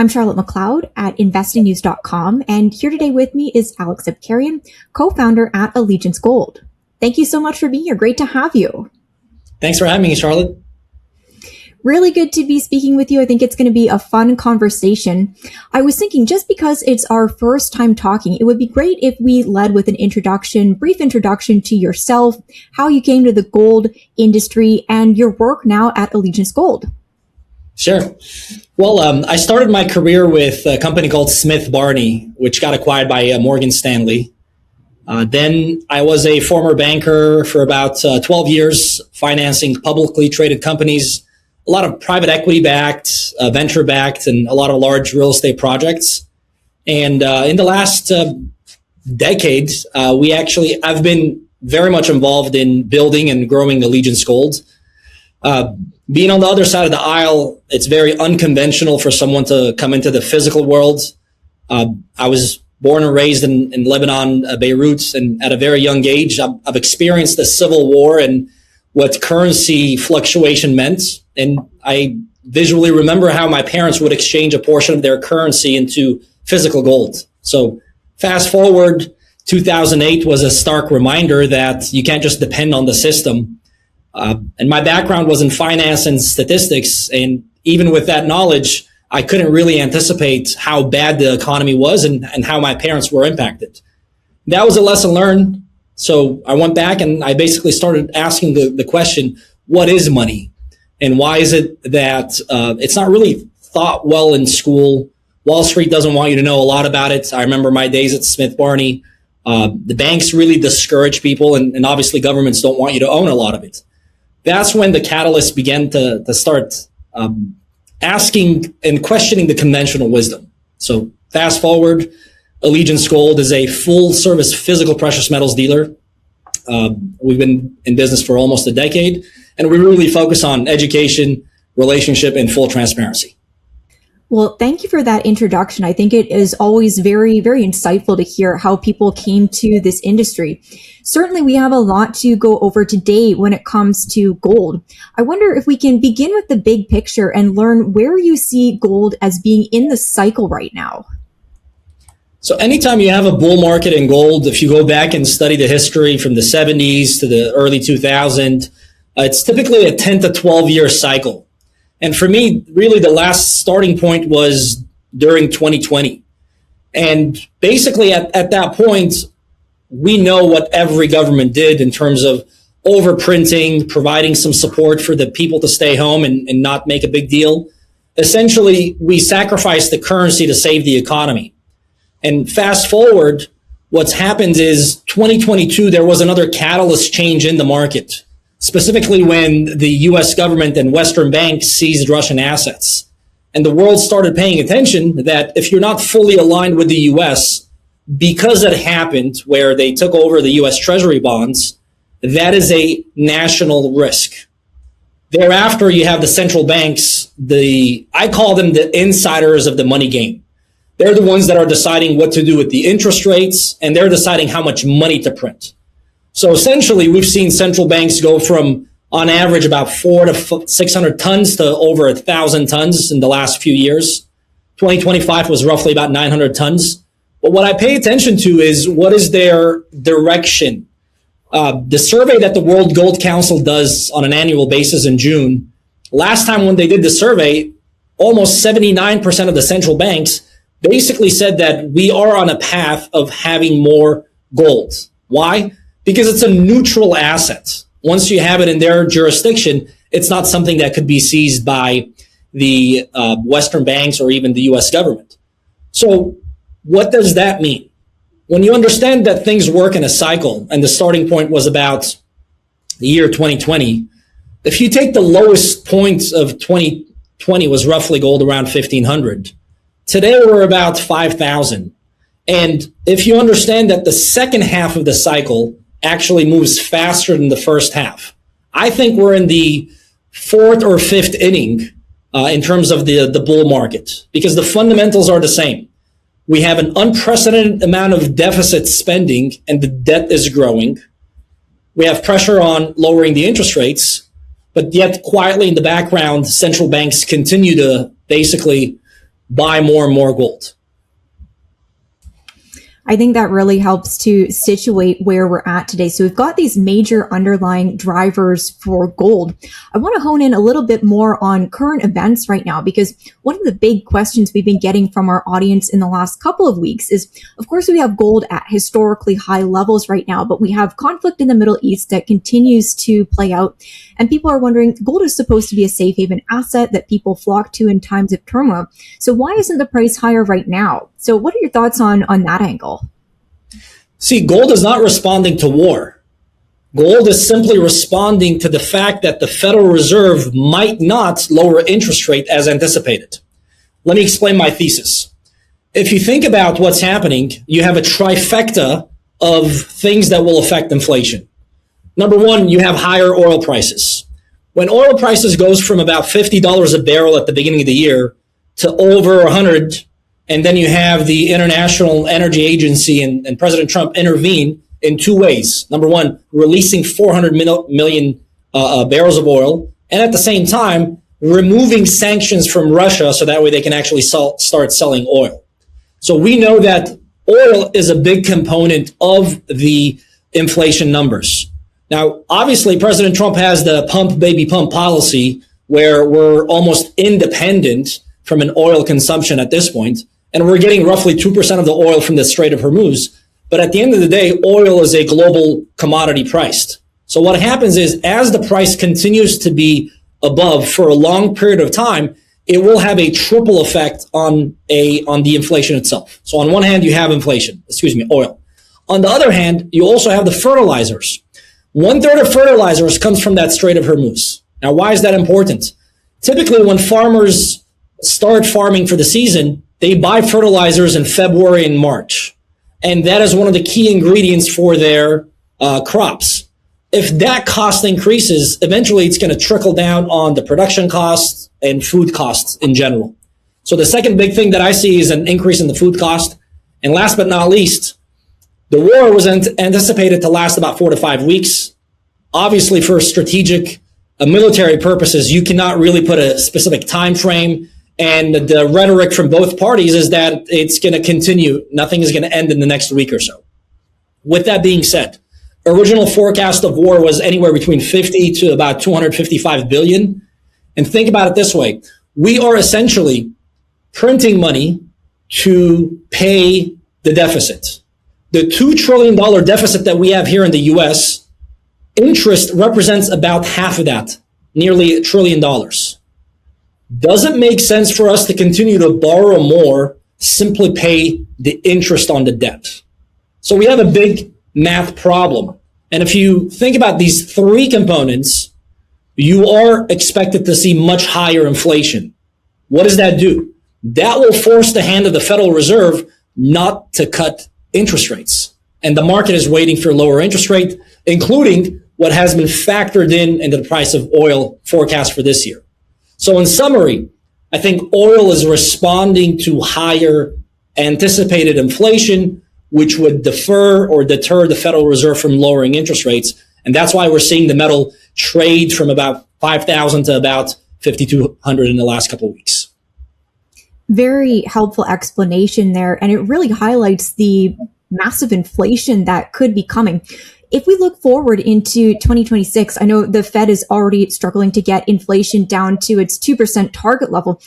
I'm Charlotte McLeod at investingnews.com, and here today with me is Alex Ebkarian, co-founder at Allegiance Gold. Thank you so much for being here. Great to have you. Thanks for having me, Charlotte. Really good to be speaking with you. I think it's going to be a fun conversation. I was thinking, just because it's our first time talking, it would be great if we led with an brief introduction to yourself, how you came to the gold industry, and your work now at Allegiance Gold. Sure. Well, I started my career with a company called Smith Barney, which got acquired by Morgan Stanley. Then I was a former banker for about 12 years, financing publicly traded companies, a lot of private equity backed, venture backed, and a lot of large real estate projects. And in the last decade, I've been very much involved in building and growing Allegiance Gold. Being on the other side of the aisle, it's very unconventional for someone to come into the physical world. I was born and raised in Lebanon, Beirut, and at a very young age, I've experienced the civil war and what currency fluctuation meant. And I visually remember how my parents would exchange a portion of their currency into physical gold. So fast forward, 2008 was a stark reminder that you can't just depend on the system. And my background was in finance and statistics. And even with that knowledge, I couldn't really anticipate how bad the economy was and how my parents were impacted. That was a lesson learned. So I went back and I basically started asking the question, what is money? And why is it that it's not really taught well in school? Wall Street doesn't want you to know a lot about it. I remember my days at Smith Barney. The banks really discourage people, and obviously governments don't want you to own a lot of it. That's when the catalyst began to start asking and questioning the conventional wisdom. So fast forward, Allegiance Gold is a full service physical precious metals dealer. We've been in business for almost a decade, and we really focus on education, relationship, and full transparency. Well, thank you for that introduction. I think it is always very, very insightful to hear how people came to this industry. Certainly, we have a lot to go over today when it comes to gold. I wonder if we can begin with the big picture and learn where you see gold as being in the cycle right now. So anytime you have a bull market in gold, if you go back and study the history from the 70s to the early 2000s, it's typically a 10 to 12 year cycle. And for me, really the last starting point was during 2020. And basically at that point, we know what every government did in terms of overprinting, providing some support for the people to stay home and not make a big deal. Essentially, we sacrificed the currency to save the economy. And fast forward, what's happened is 2022, there was another catalyst change in the market, specifically when the US government and Western banks seized Russian assets. And the world started paying attention that if you're not fully aligned with the US, because it happened where they took over the US Treasury bonds, that is a national risk. Thereafter, you have the central banks, I call them the insiders of the money game. They're the ones that are deciding what to do with the interest rates, and they're deciding how much money to print. So essentially, we've seen central banks go from, on average, about 400 to 600 tons to over 1,000 tons in the last few years. 2025 was roughly about 900 tons. But what I pay attention to is what is their direction. The survey that the World Gold Council does on an annual basis in June, last time when they did the survey, almost 79% of the central banks basically said that we are on a path of having more gold. Why? Because it's a neutral asset. Once you have it in their jurisdiction, it's not something that could be seized by the Western banks or even the US government. So what does that mean? When you understand that things work in a cycle, and the starting point was about the year 2020, if you take the lowest point of 2020 was roughly gold around 1,500. Today we're about 5,000. And if you understand that the second half of the cycle actually moves faster than the first half, I think we're in the fourth or fifth inning in terms of the bull market, because the fundamentals are the same. We have an unprecedented amount of deficit spending and the debt is growing. We have pressure on lowering the interest rates, but yet quietly in the background, central banks continue to basically buy more and more gold. I think that really helps to situate where we're at today. So we've got these major underlying drivers for gold. I want to hone in a little bit more on current events right now, because one of the big questions we've been getting from our audience in the last couple of weeks is, of course, we have gold at historically high levels right now, but we have conflict in the Middle East that continues to play out. And people are wondering, gold is supposed to be a safe haven asset that people flock to in times of turmoil. So why isn't the price higher right now? So what are your thoughts on that angle? See, gold is not responding to war. Gold is simply responding to the fact that the Federal Reserve might not lower interest rate as anticipated. Let me explain my thesis. If you think about what's happening, you have a trifecta of things that will affect inflation. Number one, you have higher oil prices. When oil prices goes from about $50 a barrel at the beginning of the year to over 100, and then you have the International Energy Agency and President Trump intervene in two ways. Number one, releasing 400 million barrels of oil, and at the same time, removing sanctions from Russia so that way they can actually start selling oil. So we know that oil is a big component of the inflation numbers. Now, obviously, President Trump has the pump, baby, pump policy where we're almost independent from an oil consumption at this point. And we're getting roughly 2% of the oil from the Strait of Hormuz. But at the end of the day, oil is a global commodity priced. So what happens is, as the price continues to be above for a long period of time, it will have a triple effect on the inflation itself. So on one hand, you have oil. On the other hand, you also have the fertilizers. 1/3 of fertilizers comes from that Strait of Hormuz. Now, why is that important? Typically, when farmers start farming for the season, they buy fertilizers in February and March. And that is one of the key ingredients for their crops. If that cost increases, eventually it's going to trickle down on the production costs and food costs in general. So the second big thing that I see is an increase in the food cost. And last but not least, the war was anticipated to last about 4 to 5 weeks. Obviously, for strategic military purposes, you cannot really put a specific time frame. And the rhetoric from both parties is that it's going to continue. Nothing is going to end in the next week or so. With that being said, original forecast of war was anywhere between 50 to about 255 billion. And think about it this way. We are essentially printing money to pay the deficit. The $2 trillion deficit that we have here in the US, interest represents about half of that, nearly $1 trillion. Doesn't make sense for us to continue to borrow more, simply pay the interest on the debt. So we have a big math problem. And if you think about these three components, you are expected to see much higher inflation. What does that do? That will force the hand of the Federal Reserve not to cut interest rates. And the market is waiting for lower interest rate, including what has been factored in into the price of oil forecast for this year. So in summary, I think oil is responding to higher anticipated inflation, which would defer or deter the Federal Reserve from lowering interest rates. And that's why we're seeing the metal trade from about 5,000 to about 5,200 in the last couple of weeks. Very helpful explanation there. And it really highlights the massive inflation that could be coming. If we look forward into 2026, I know the Fed is already struggling to get inflation down to its 2% target level.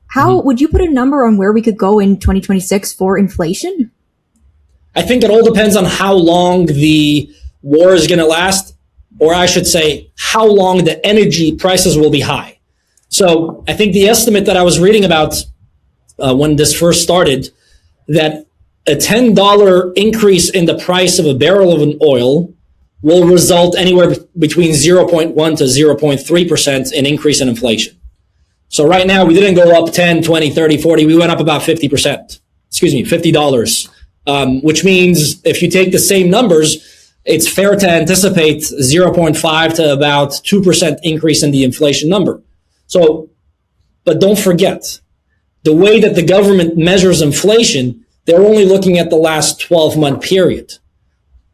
How would you put a number on where we could go in 2026 for inflation? I think it all depends on how long the war is going to last, or I should say, how long the energy prices will be high. So I think the estimate that I was reading about when this first started, that a $10 increase in the price of a barrel of an oil will result anywhere between 0.1 to 0.3% in increase in inflation. So right now, we didn't go up 10, 20, 30, 40. We went up about 50%. $50. Which means if you take the same numbers, it's fair to anticipate 0.5 to about 2% increase in the inflation number. So, but don't forget, the way that the government measures inflation, they're only looking at the last 12-month period.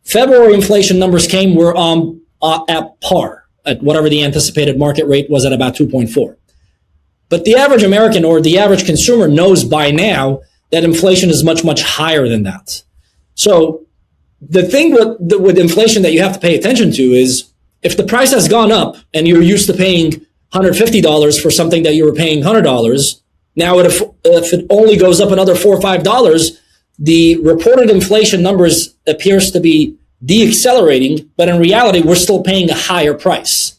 February inflation numbers were at par, at whatever the anticipated market rate was, at about 2.4. But the average American or the average consumer knows by now that inflation is much, much higher than that. So the thing with inflation that you have to pay attention to is if the price has gone up and you're used to paying $150 for something that you were paying $100, now if it only goes up another $4 or $5, the reported inflation numbers appears to be deaccelerating, but in reality, we're still paying a higher price.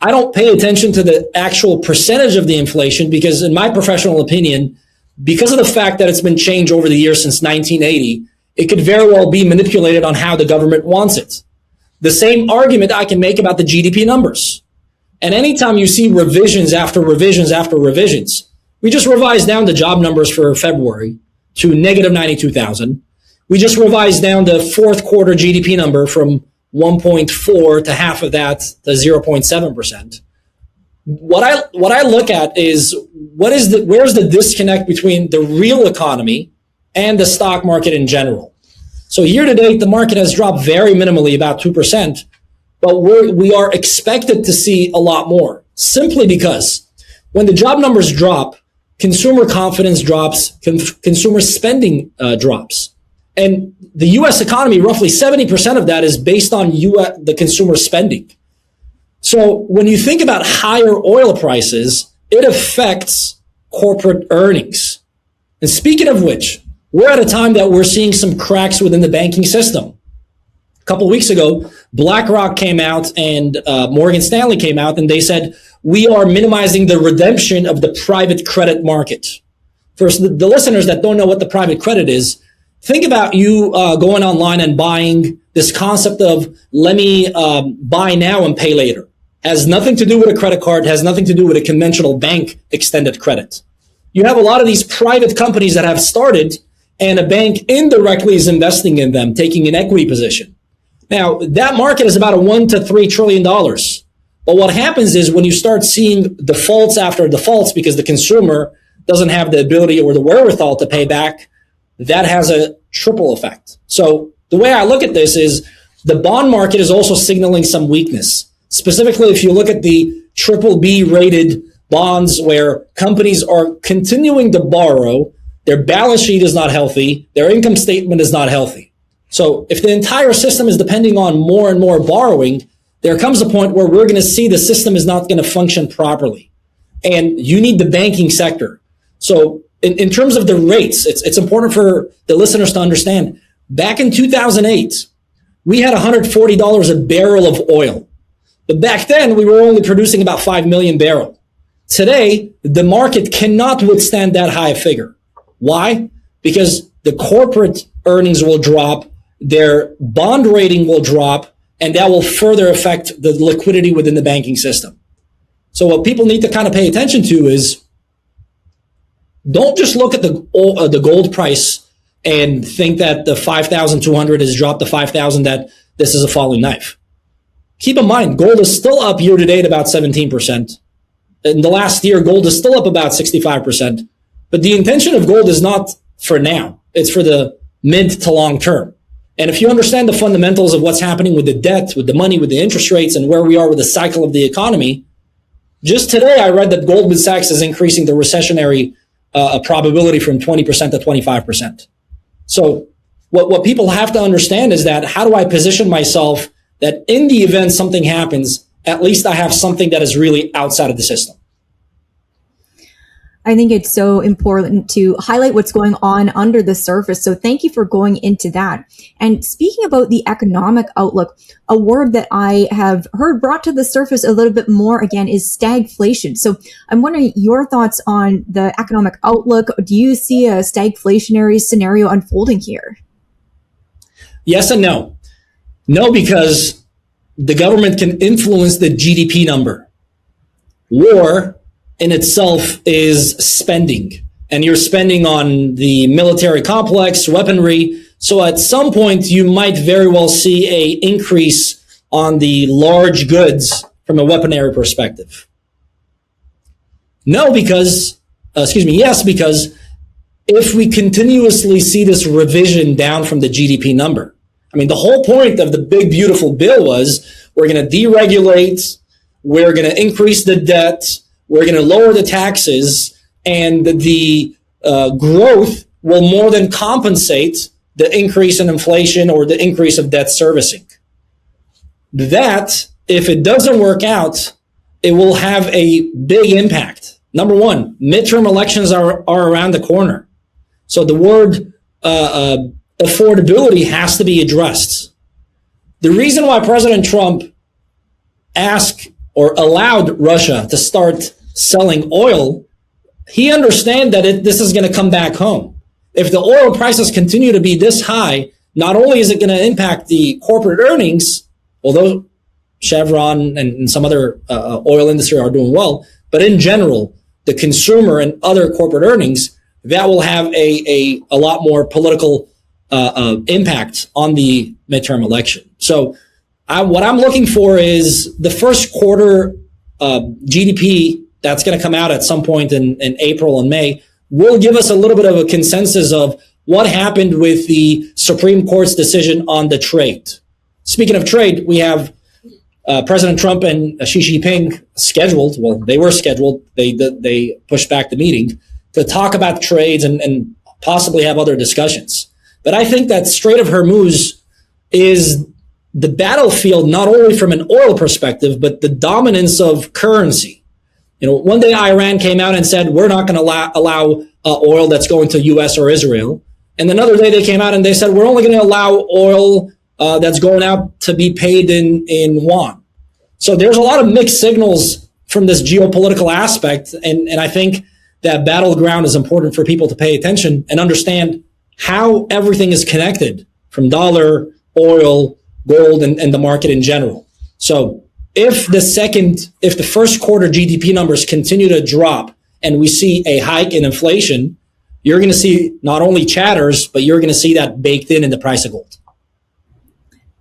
I don't pay attention to the actual percentage of the inflation because in my professional opinion, because of the fact that it's been changed over the years since 1980, it could very well be manipulated on how the government wants it. The same argument I can make about the GDP numbers. And anytime you see revisions after revisions after revisions, we just revised down the job numbers for February to negative 92,000. We just revised down the fourth quarter GDP number from 1.4 to half of that to 0.7%. What I look at is where's the disconnect between the real economy and the stock market in general. So year to date, the market has dropped very minimally, about 2%, but we are expected to see a lot more simply because when the job numbers drop, consumer confidence drops, consumer spending drops. And the U.S. economy, roughly 70% of that is based on the consumer spending. So when you think about higher oil prices, it affects corporate earnings. And speaking of which, we're at a time that we're seeing some cracks within the banking system. A couple of weeks ago, BlackRock came out and Morgan Stanley came out and they said, we are minimizing the redemption of the private credit market. For the listeners that don't know what the private credit is, think about you going online and buying this concept of let me buy now and pay later. Has nothing to do with a credit card, has nothing to do with a conventional bank extended credit. You have a lot of these private companies that have started and a bank indirectly is investing in them, taking an equity position. Now, that market is about a $1 to $3 trillion. But what happens is when you start seeing defaults after defaults because the consumer doesn't have the ability or the wherewithal to pay back, that has a triple effect. So the way I look at this is the bond market is also signaling some weakness. Specifically, if you look at the BBB rated bonds where companies are continuing to borrow, their balance sheet is not healthy, their income statement is not healthy. So if the entire system is depending on more and more borrowing, there comes a point where we're going to see the system is not going to function properly. And you need the banking sector. So in terms of the rates, it's important for the listeners to understand. Back in 2008, we had $140 a barrel of oil. But back then, we were only producing about 5 million barrels. Today, the market cannot withstand that high figure. Why? Because the corporate earnings will drop, their bond rating will drop, and that will further affect the liquidity within the banking system. So what people need to kind of pay attention to is don't just look at the gold price and think that the 5,200 has dropped to 5,000, that this is a falling knife. Keep in mind, gold is still up year to date about 17%. In the last year, gold is still up about 65%. But the intention of gold is not for now. It's for the mid to long term. And if you understand the fundamentals of what's happening with the debt, with the money, with the interest rates, and where we are with the cycle of the economy, just today I read that Goldman Sachs is increasing the recessionary probability from 20% to 25%. So what people have to understand is that how do I position myself that in the event something happens, at least I have something that is really outside of the system. I think it's so important to highlight what's going on under the surface. So thank you for going into that. And speaking about the economic outlook, a word that I have heard brought to the surface a little bit more again is stagflation. So I'm wondering your thoughts on the economic outlook. Do you see a stagflationary scenario unfolding here? Yes and no. No, because the government can influence the GDP number. War in itself is spending, and you're spending on the military complex, weaponry. So at some point, you might very well see a increase on the large goods from a weaponry perspective. No, because, yes, because if we continuously see this revision down from the GDP number, I mean, the whole point of the big, beautiful bill was we're going to deregulate, we're going to increase the debt, we're going to lower the taxes, and the growth will more than compensate the increase in inflation or the increase of debt servicing. That, if it doesn't work out, it will have a big impact. Number one, midterm elections are around the corner. So the word affordability has to be addressed. The reason why President Trump asked or allowed Russia to start selling oil, he understands that this is going to come back home. If the oil prices continue to be this high, not only is it going to impact the corporate earnings, although Chevron and some other oil industry are doing well, but in general, the consumer and other corporate earnings, that will have a lot more political impact on the midterm election. So what I'm looking for is the first quarter GDP that's going to come out at some point in April and May will give us a little bit of a consensus of what happened with the Supreme Court's decision on the trade. Speaking of trade, we have President Trump and Xi Jinping scheduled. Well, they were scheduled. They pushed back the meeting to talk about trades and possibly have other discussions. But I think that Strait of Hormuz is the battlefield, not only from an oil perspective, but the dominance of currency. One day Iran came out and said, we're not going to allow oil that's going to U.S. or Israel. And another day they came out and they said, we're only going to allow oil that's going out to be paid in yuan. So there's a lot of mixed signals from this geopolitical aspect. And I think that battleground is important for people to pay attention and understand how everything is connected, from dollar, oil, gold, and the market in general. So if the first quarter GDP numbers continue to drop and we see a hike in inflation, you're going to see not only chatters, but you're going to see that baked in the price of gold.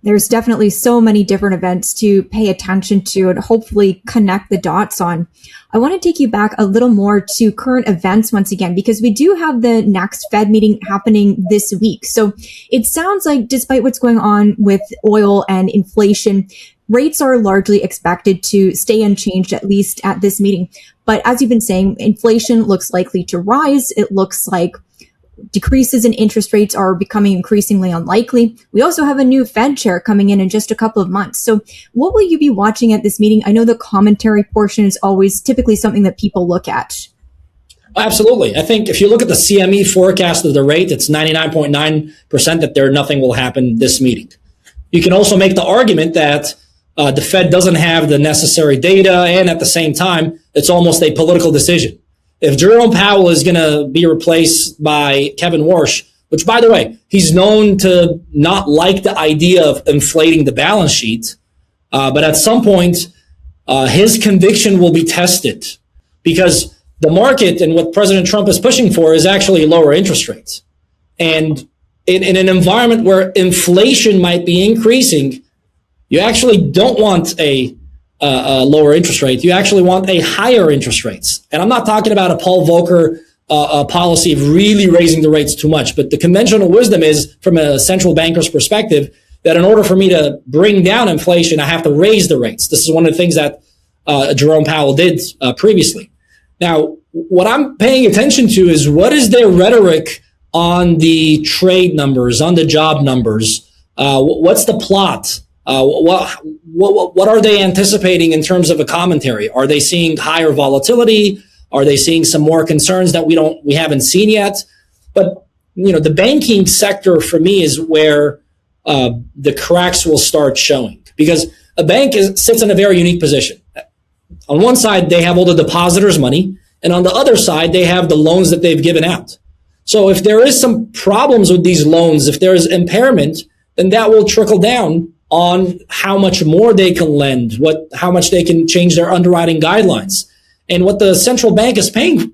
There's definitely so many different events to pay attention to and hopefully connect the dots on. I want to take you back a little more to current events once again, because we do have the next Fed meeting happening this week. So it sounds like despite what's going on with oil and inflation, rates are largely expected to stay unchanged, at least at this meeting. But as you've been saying, inflation looks likely to rise. It looks like decreases in interest rates are becoming increasingly unlikely. We also have a new Fed chair coming in just a couple of months. So what will you be watching at this meeting? I know the commentary portion is always typically something that people look at. Absolutely. I think if you look at the CME forecast of the rate, it's 99.9% that nothing will happen this meeting. You can also make the argument that the Fed doesn't have the necessary data, and at the same time, it's almost a political decision. If Jerome Powell is going to be replaced by Kevin Warsh, which, by the way, he's known to not like the idea of inflating the balance sheet, but at some point, his conviction will be tested, because the market and what President Trump is pushing for is actually lower interest rates. And in an environment where inflation might be increasing, you actually don't want a lower interest rate. You actually want a higher interest rates. And I'm not talking about a Paul Volcker policy of really raising the rates too much, but the conventional wisdom is, from a central banker's perspective, that in order for me to bring down inflation, I have to raise the rates. This is one of the things that Jerome Powell did previously. Now, what I'm paying attention to is, what is their rhetoric on the trade numbers, on the job numbers? What's the plot? What are they anticipating in terms of a commentary? Are they seeing higher volatility? Are they seeing some more concerns that we haven't seen yet? But the banking sector for me is where the cracks will start showing, because a bank sits in a very unique position. On one side, they have all the depositors' money, and on the other side, they have the loans that they've given out. So if there is some problems with these loans, if there is impairment, then that will trickle down on how much more they can lend, how much they can change their underwriting guidelines. And what the central bank is paying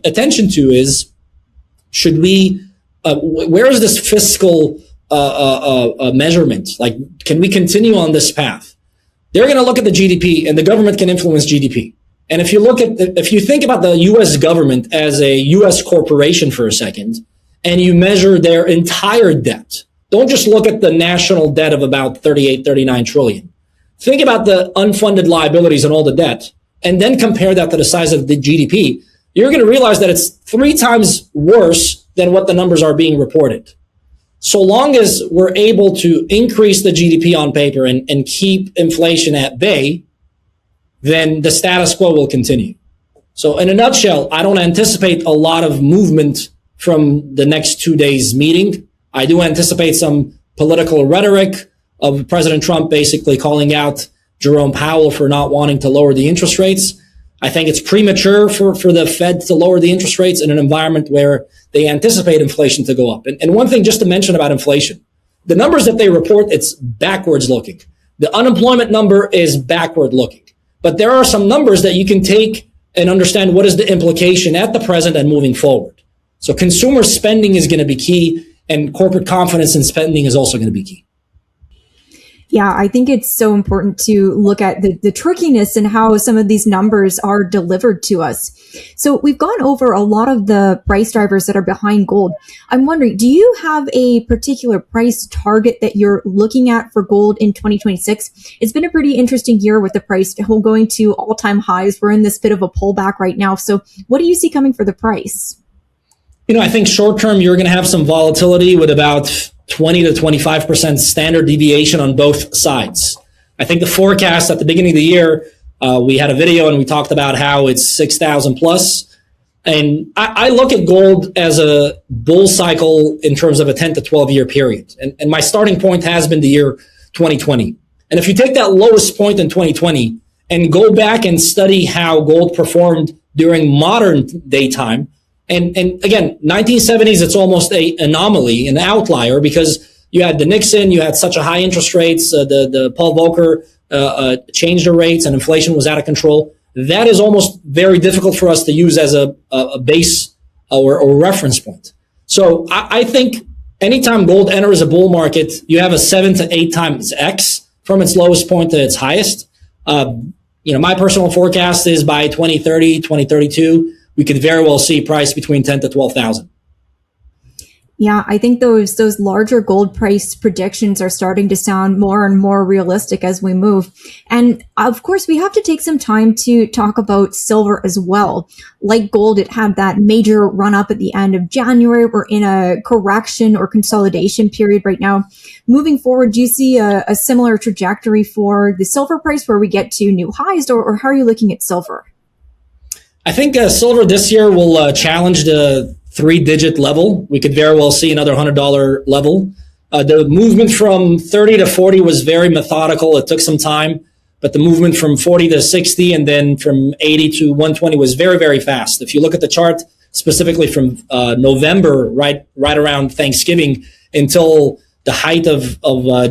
attention to is, where is this fiscal measurement? Like, can we continue on this path? They're going to look at the GDP, and the government can influence GDP. And if you think about the U.S. government as a U.S. corporation for a second, and you measure their entire debt, don't just look at the national debt of about 38, 39 trillion. Think about the unfunded liabilities and all the debt. and then compare that to the size of the GDP, you're going to realize that it's 3 times worse than what the numbers are being reported. So long as we're able to increase the GDP on paper and keep inflation at bay, then the status quo will continue. So in a nutshell, I don't anticipate a lot of movement from the next 2 days meeting. I do anticipate some political rhetoric of President Trump basically calling out Jerome Powell for not wanting to lower the interest rates. I think it's premature for the Fed to lower the interest rates in an environment where they anticipate inflation to go up. And one thing just to mention about inflation, the numbers that they report, it's backwards looking. The unemployment number is backward looking. But there are some numbers that you can take and understand what is the implication at the present and moving forward. So consumer spending is going to be key, and corporate confidence in spending is also going to be key. Yeah, I think it's so important to look at the trickiness and how some of these numbers are delivered to us. So we've gone over a lot of the price drivers that are behind gold. I'm wondering, do you have a particular price target that you're looking at for gold in 2026? It's been a pretty interesting year with the price going to all-time highs. We're in this bit of a pullback right now. So what do you see coming for the price? I think short term, you're going to have some volatility with about 20 to 25% standard deviation on both sides. I think the forecast at the beginning of the year, we had a video and we talked about how it's 6,000 plus. And I look at gold as a bull cycle in terms of a 10 to 12 year period. And my starting point has been the year 2020. And if you take that lowest point in 2020 and go back and study how gold performed during modern day time, and again, 1970s, it's almost an anomaly, an outlier, because you had the Nixon, you had such a high interest rates, the Paul Volcker changed the rates and inflation was out of control. That is almost very difficult for us to use as a base or reference point. So I think anytime gold enters a bull market, you have a 7 to 8 times X from its lowest point to its highest. My personal forecast is by 2030, 2032, we could very well see price between 10 to 12,000. Yeah, I think those larger gold price predictions are starting to sound more and more realistic as we move. And of course, we have to take some time to talk about silver as well. Like gold, it had that major run up at the end of January. We're in a correction or consolidation period right now. Moving forward, do you see a similar trajectory for the silver price where we get to new highs, or how are you looking at silver? I think silver this year will challenge the 3-digit level. We could very well see another $100 level. The movement from 30 to 40 was very methodical. It took some time, but the movement from 40 to 60 and then from 80 to 120 was very, very fast. If you look at the chart specifically from November, right around Thanksgiving until the height of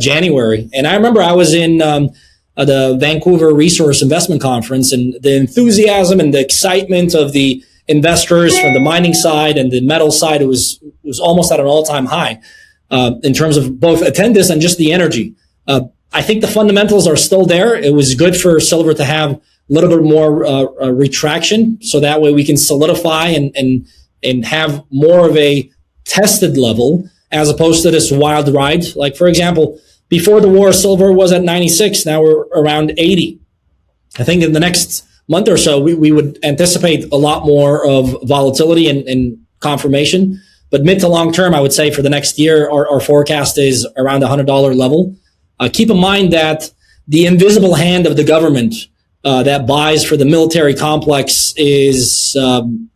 January. And I remember I was in the Vancouver Resource Investment Conference, and the enthusiasm and the excitement of the investors from the mining side and the metal side, it was almost at an all-time high in terms of both attendance and just the energy. I think the fundamentals are still there. It was good for silver to have a little bit more retraction, so that way we can solidify and have more of a tested level as opposed to this wild ride. Like, for example, before the war, silver was at 96. Now we're around 80. I think in the next month or so, we would anticipate a lot more of volatility and confirmation. But mid to long term, I would say for the next year, our forecast is around the $100 level. Keep in mind that the invisible hand of the government that buys for the military complex is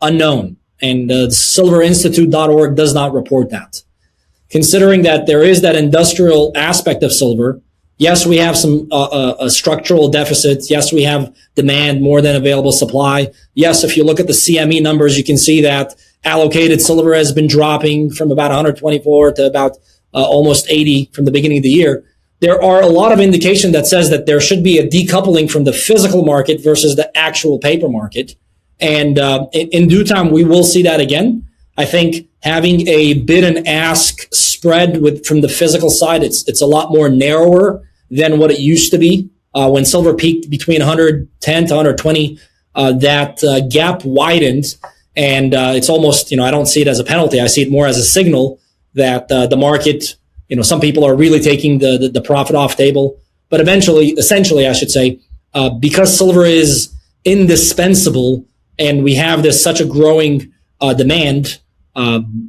unknown. And silverinstitute.org does not report that. Considering that there is that industrial aspect of silver, yes, we have some a structural deficit. Yes, we have demand more than available supply. Yes, if you look at the CME numbers, you can see that allocated silver has been dropping from about 124 to about almost 80 from the beginning of the year. There are a lot of indication that says that there should be a decoupling from the physical market versus the actual paper market. And in due time, we will see that again. I think having a bid and ask spread from the physical side, it's a lot more narrower than what it used to be. When silver peaked between 110 to 120, that gap widened, and it's almost, I don't see it as a penalty. I see it more as a signal that the market, some people are really taking the profit off table. But essentially, I should say, because silver is indispensable and we have this such a growing demand,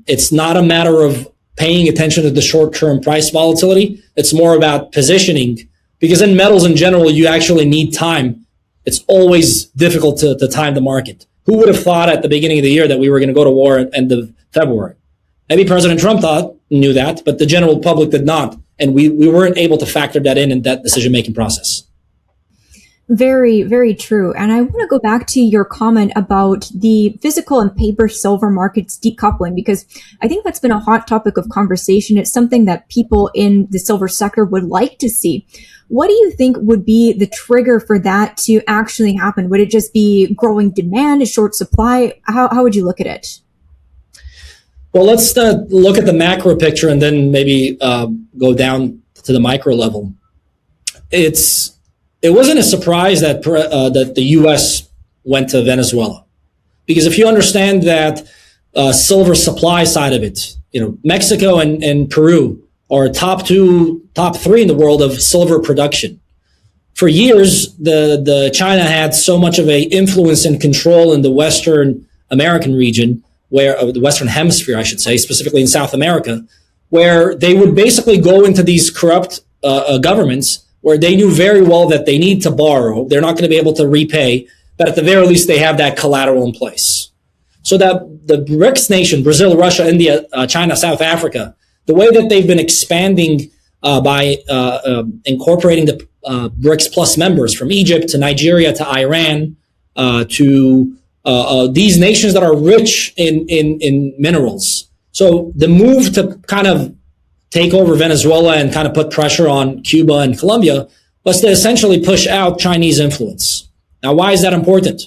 it's not a matter of paying attention to the short-term price volatility. It's more about positioning, because in metals in general, you actually need time. It's always difficult to time the market. Who would have thought at the beginning of the year that we were going to go to war at the end of February? Maybe President Trump knew that, but the general public did not. And we weren't able to factor that in that decision-making process. Very, very true. And I want to go back to your comment about the physical and paper silver markets decoupling, because I think that's been a hot topic of conversation. It's something that people in the silver sector would like to see. What do you think would be the trigger for that to actually happen? Would it just be growing demand, a short supply? How would you look at it? Well, let's look at the macro picture and then maybe go down to the micro level. It wasn't a surprise that the U.S. went to Venezuela, because if you understand that silver supply side of it, Mexico and Peru are top 3 in the world of silver production. For years, the China had so much of a influence and control in the Western American region, the Western Hemisphere, I should say, specifically in South America, where they would basically go into these corrupt governments where they knew very well that they need to borrow. They're not going to be able to repay, but at the very least, they have that collateral in place. So that the BRICS nation, Brazil, Russia, India, China, South Africa, the way that they've been expanding by incorporating the BRICS Plus members from Egypt to Nigeria to Iran to these nations that are rich in minerals. So the move to kind of take over Venezuela and kind of put pressure on Cuba and Colombia was to essentially push out Chinese influence. Now, why is that important?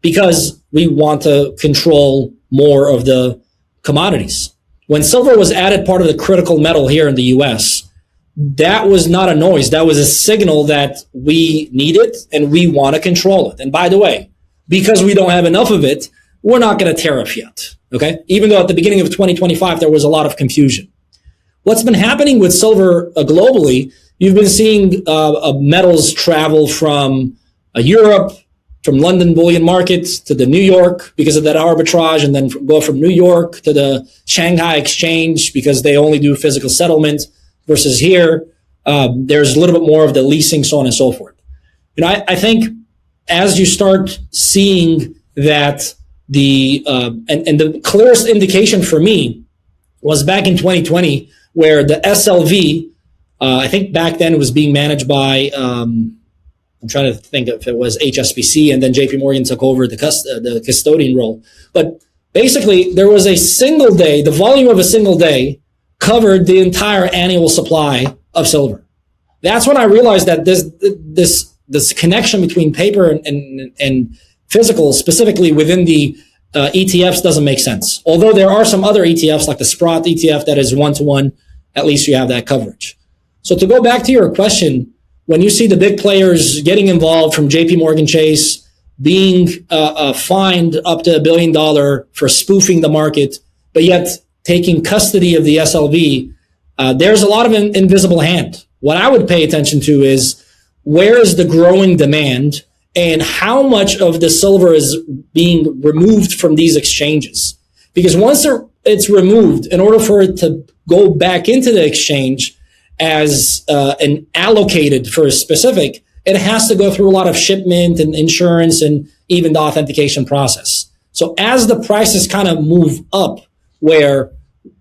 Because we want to control more of the commodities. When silver was added part of the critical metal here in the US, that was not a noise. That was a signal that we need it and we want to control it. And by the way, because we don't have enough of it, we're not going to tariff yet. Okay. Even though at the beginning of 2025, there was a lot of confusion. What's been happening with silver globally, you've been seeing metals travel from Europe, from London bullion markets to the New York because of that arbitrage, and then go from New York to the Shanghai exchange because they only do physical settlement, versus here, there's a little bit more of the leasing, so on and so forth. I think as you start seeing that and the clearest indication for me was back in 2020, where the SLV, I think back then it was being managed by, I'm trying to think if it was HSBC, and then JP Morgan took over the custodian role. But basically, there was a single day, the volume of a single day covered the entire annual supply of silver. That's when I realized that this connection between paper and physical, specifically within the ETFs, doesn't make sense. Although there are some other ETFs like the Sprott ETF that is 1-to-1, at least you have that coverage. So to go back to your question, when you see the big players getting involved, from JP Morgan Chase being fined up to $1 billion for spoofing the market, but yet taking custody of the SLV, there's a lot of invisible hand. What I would pay attention to is where is the growing demand and how much of the silver is being removed from these exchanges. Because once it's removed, in order for it to go back into the exchange as an allocated for a specific, it has to go through a lot of shipment and insurance and even the authentication process. So as the prices kind of move up, where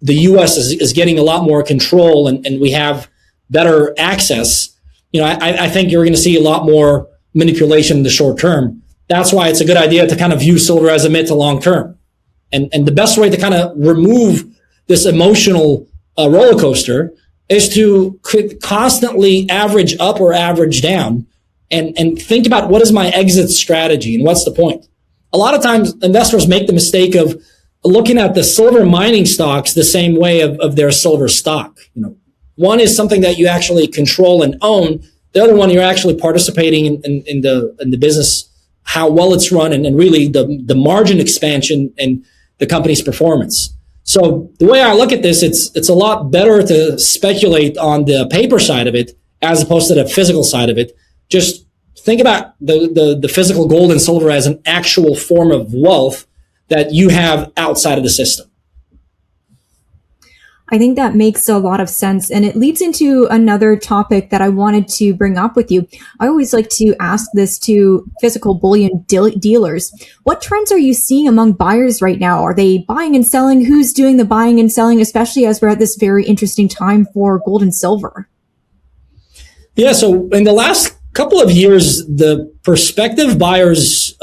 the US is getting a lot more control and we have better access, I think you're going to see a lot more manipulation in the short term. That's why it's a good idea to kind of view silver as a mid to long term. And the best way to kind of remove this emotional roller coaster is to constantly average up or average down and think about what is my exit strategy and what's the point. A lot of times investors make the mistake of looking at the silver mining stocks the same way of their silver stock. One is something that you actually control and own. The other one, you're actually participating in the business, how well it's run, and really the margin expansion and the company's performance. So the way I look at this, it's a lot better to speculate on the paper side of it as opposed to the physical side of it. Just think about the physical gold and silver as an actual form of wealth that you have outside of the system. I think that makes a lot of sense. And it leads into another topic that I wanted to bring up with you. I always like to ask this to physical bullion dealers. What trends are you seeing among buyers right now? Are they buying and selling? Who's doing the buying and selling, especially as we're at this very interesting time for gold and silver? Yeah, so in the last couple of years, the prospective buyers'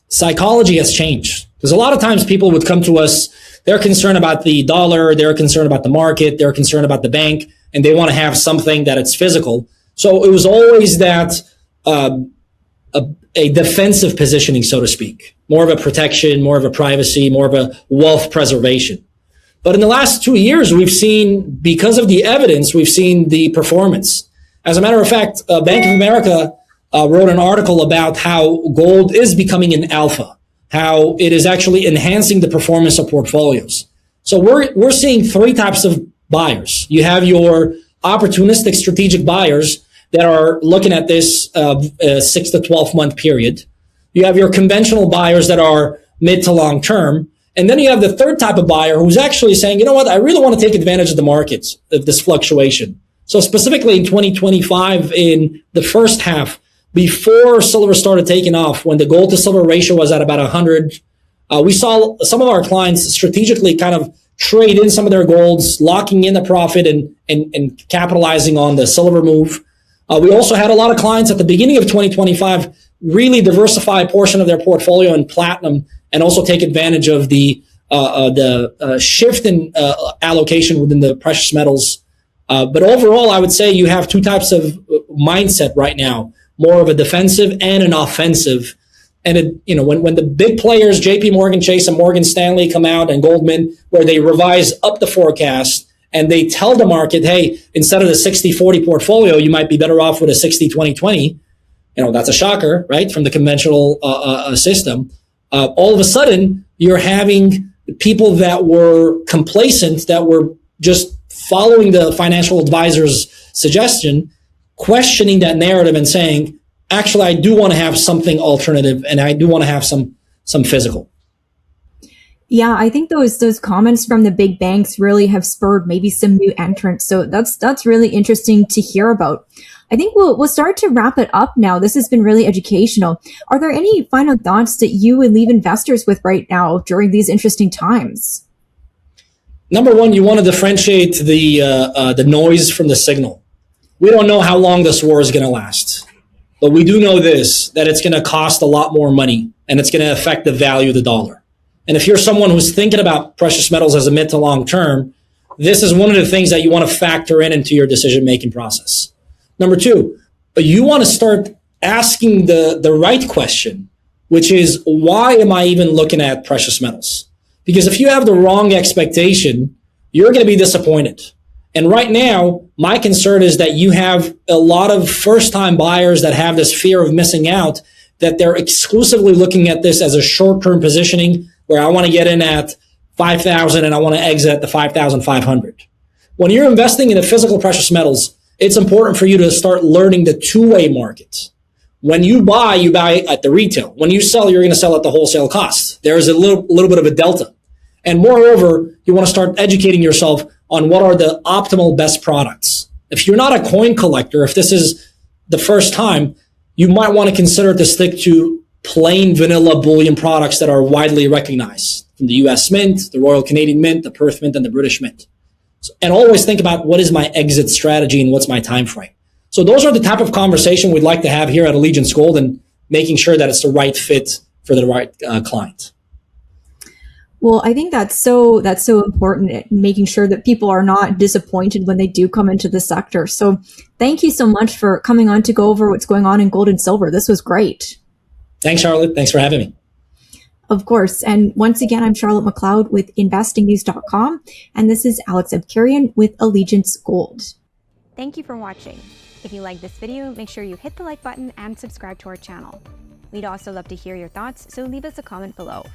psychology has changed. Because a lot of times people would come to us, they're concerned about the dollar, they're concerned about the market, they're concerned about the bank, and they want to have something that it's physical. So it was always that a defensive positioning, so to speak, more of a protection, more of a privacy, more of a wealth preservation. But in the last 2 years, we've seen, because of the evidence, we've seen the performance. As a matter of fact, Bank of America wrote an article about how gold is becoming an alpha, how it is actually enhancing the performance of portfolios. So we're seeing three types of buyers. You have your opportunistic strategic buyers that are looking at this 6 to 12 month period. You have your conventional buyers that are mid to long term. And then you have the third type of buyer who's actually saying, you know what, I really want to take advantage of the markets, of this fluctuation. So specifically in 2025, in the first half, before silver started taking off, when the gold to silver ratio was at about 100, we saw some of our clients strategically kind of trade in some of their golds, locking in the profit and capitalizing on the silver move. We also had a lot of clients at the beginning of 2025 really diversify a portion of their portfolio in platinum and also take advantage of the shift in allocation within the precious metals. But overall, I would say you have two types of mindset right now, more of a defensive and an offensive. And when the big players, JP Morgan Chase and Morgan Stanley, come out, and Goldman, where they revise up the forecast and they tell the market, hey, instead of the 60-40 portfolio, you might be better off with a 60-20-20. That's a shocker, right? From the conventional system. All of a sudden, you're having people that were complacent, that were just following the financial advisor's suggestion, questioning that narrative and saying, actually, I do want to have something alternative, and I do want to have some physical. Yeah, I think those comments from the big banks really have spurred maybe some new entrants. So that's really interesting to hear about. I think we'll start to wrap it up now. This has been really educational. Are there any final thoughts that you would leave investors with right now during these interesting times? Number one, you want to differentiate the noise from the signal. We don't know how long this war is going to last, but we do know this, that it's going to cost a lot more money, and it's going to affect the value of the dollar. And if you're someone who's thinking about precious metals as a mid to long term, this is one of the things that you want to factor into your decision-making process. Number two, you want to start asking the right question, which is, why am I even looking at precious metals? Because if you have the wrong expectation, you're going to be disappointed. And right now, my concern is that you have a lot of first-time buyers that have this fear of missing out, that they're exclusively looking at this as a short-term positioning, where I want to get in at 5,000 and I want to exit at the 5,500. When you're investing in the physical precious metals, it's important for you to start learning the two-way market. When you buy at the retail. When you sell, you're going to sell at the wholesale cost. There is a little bit of a delta. And moreover, you want to start educating yourself on what are the optimal best products. If you're not a coin collector, if this is the first time, you might want to consider to stick to plain vanilla bullion products that are widely recognized, from the US Mint, the Royal Canadian Mint, the Perth Mint, and the British Mint. And always think about, what is my exit strategy and what's my time frame. So those are the type of conversation we'd like to have here at Allegiance Gold, and making sure that it's the right fit for the right client. Well, I think that's so important, making sure that people are not disappointed when they do come into the sector. So thank you so much for coming on to go over what's going on in gold and silver. This was great. Thanks, Charlotte. Thanks for having me. Of course. And once again, I'm Charlotte McLeod with investingnews.com. And this is Alex Ebkarian with Allegiance Gold. Thank you for watching. If you like this video, make sure you hit the like button and subscribe to our channel. We'd also love to hear your thoughts, so leave us a comment below.